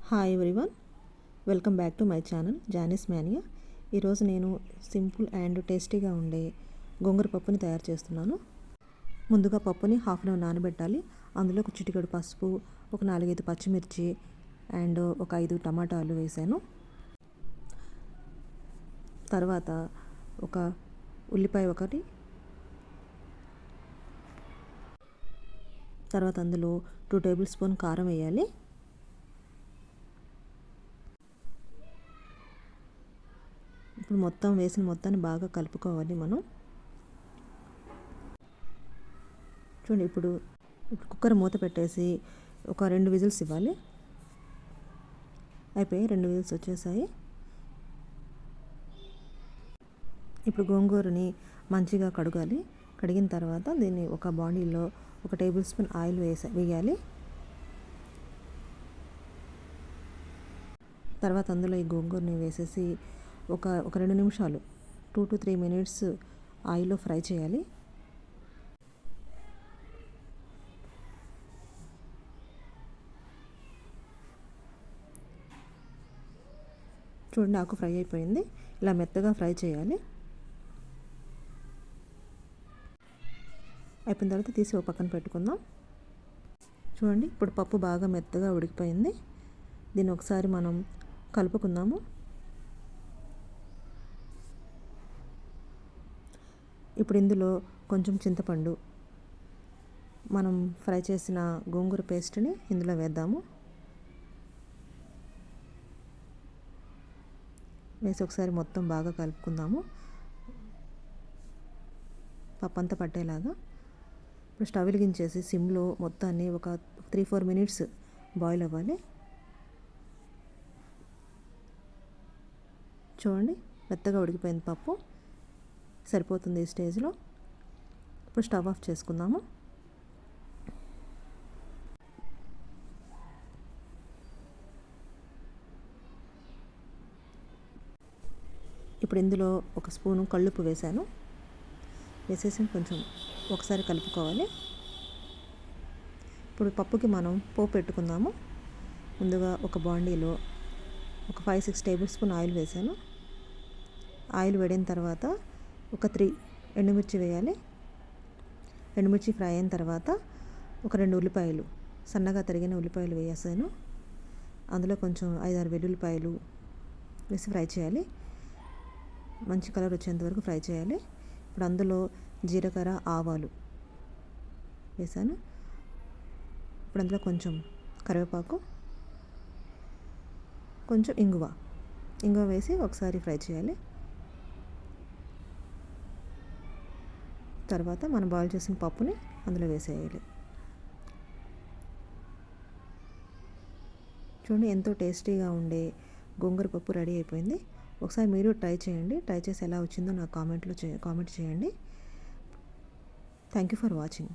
Hi everyone, welcome back to my channel Janis Mania. ఈరోజు నేను simple and టేస్టీగా ఉండే గోంగూర పప్పుని తయారు చేస్తున్నాను. ముందుగా పప్పుని హాఫ్ అన్ అవర్ నానబెట్టాలి. అందులో ఒక చిటికెడు పసుపు, ఒక 4-5 పచ్చిమిర్చి అండ్ ఒక 5 టమాటాలు వేసాను. తర్వాత ఒక ఉల్లిపాయ ఒకటి, తర్వాత అందులో 2 టేబుల్ స్పూన్ కారం వేయాలి. ఇప్పుడు మొత్తం వేసిన మొత్తాన్ని బాగా కలుపుకోవాలి మనం. చూడండి, ఇప్పుడు కుక్కర్ మూత పెట్టేసి ఒక 2 విజిల్స్ ఇవ్వాలి. అయిపోయి 2 విజిల్స్ వచ్చేసాయి. ఇప్పుడు గోంగూరని మంచిగా కడగాలి. కడిగిన తర్వాత దీన్ని ఒక బాండీలో 1 టేబుల్ స్పూన్ ఆయిల్ వేయాలి. తర్వాత అందులో ఈ గోంగూరని వేసేసి ఒక 2 నిమిషాలు 2 to 3 minutes ఆయిల్లో ఫ్రై చేయాలి. చూడండి, ఆకు ఫ్రై అయిపోయింది. ఇలా మెత్తగా ఫ్రై చేయాలి. అయిపోయిన తర్వాత తీసి ఒక పక్కన పెట్టుకుందాం. చూడండి, ఇప్పుడు పప్పు బాగా మెత్తగా ఉడికిపోయింది. దీన్ని ఒకసారి మనం కలుపుకుందాము. ఇప్పుడు ఇందులో కొంచెం చింతపండు, మనం ఫ్రై చేసిన గోంగూర పేస్ట్ని ఇందులో వేద్దాము. వేసి ఒకసారి మొత్తం బాగా కలుపుకుందాము, పప్పు అంతా పట్టేలాగా. ఇప్పుడు స్టవ్ వెలిగించేసి సిమ్లో మొత్తాన్ని ఒక 3-4 minutes బాయిల్ అవ్వాలి. చూడండి, మెత్తగా ఉడికిపోయింది పప్పు. సరిపోతుంది ఈ స్టేజ్లో. ఇప్పుడు స్టవ్ ఆఫ్ చేసుకుందాము. ఇప్పుడు ఇందులో ఒక స్పూను కళ్ళుప్పు వేసాను. వేసేసి కొంచెం ఒకసారి కలుపుకోవాలి. ఇప్పుడు పప్పుకి మనం పోపు పెట్టుకుందాము. ముందుగా ఒక బాండీలో ఒక 5-6 టేబుల్ స్పూన్ ఆయిల్ వేసాను. ఆయిల్ వేడిన తర్వాత ఒక 3 ఎండుమిర్చి వేయాలి. ఎండుమిర్చి ఫ్రై అయిన తర్వాత ఒక 2 ఉల్లిపాయలు, సన్నగా తరిగిన ఉల్లిపాయలు వేసాను. అందులో కొంచెం 5-6 వెల్లుల్లిపాయలు వేసి ఫ్రై చేయాలి. మంచి కలర్ వచ్చేంత వరకు ఫ్రై చేయాలి. ఇప్పుడు అందులో జీలకర్ర, ఆవాలు వేసాను. ఇప్పుడు అందులో కొంచెం కరివేపాకు, కొంచెం ఇంగువ వేసి ఒకసారి ఫ్రై చేయాలి. తర్వాత మనం బాయిల్ చేసిన పప్పుని అందులో వేసేయాలి. చూడండి, ఎంతో టేస్టీగా ఉండే గోంగూర పప్పు రెడీ అయిపోయింది. ఒకసారి మీరు ట్రై చేయండి. ట్రై చేసి ఎలా వచ్చిందో నాకు కామెంట్ చేయండి. Thank you for watching.